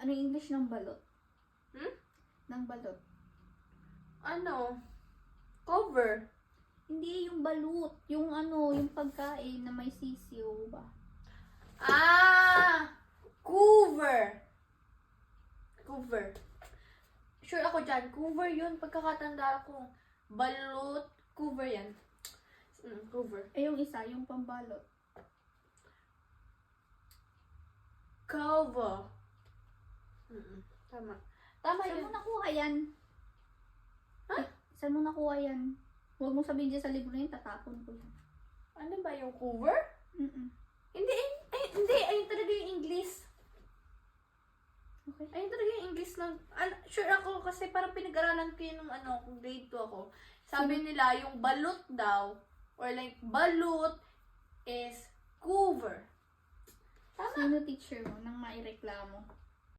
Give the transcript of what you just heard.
Ano yung English ng balot? Ng balot. Ano? Cover. Hindi, yung balut. Yung yung pagkain na may sisiw ba? Cover. Cover. Sure ako dyan. Cover yun. Pagkakatanda ko. Balut. Cover yan. Cover. Yung isa, yung pambalot. Cover. Tama. Tama Saan yun. mo nakuha yan? Saan mo nakuha yan? Huwag mo sabihin dyan sa libro na yun, tatapon ko yan. Ano ba yung cover? Hindi. Ayun talaga yung English. Okay. Ayun talaga yung English lang. Sure ako kasi parang pinag-aralan ko yun nung kung grade 2 ako. Sabi nila yung balut daw, or like balut is cover. Tama. Sino teacher mo nang maireklamo?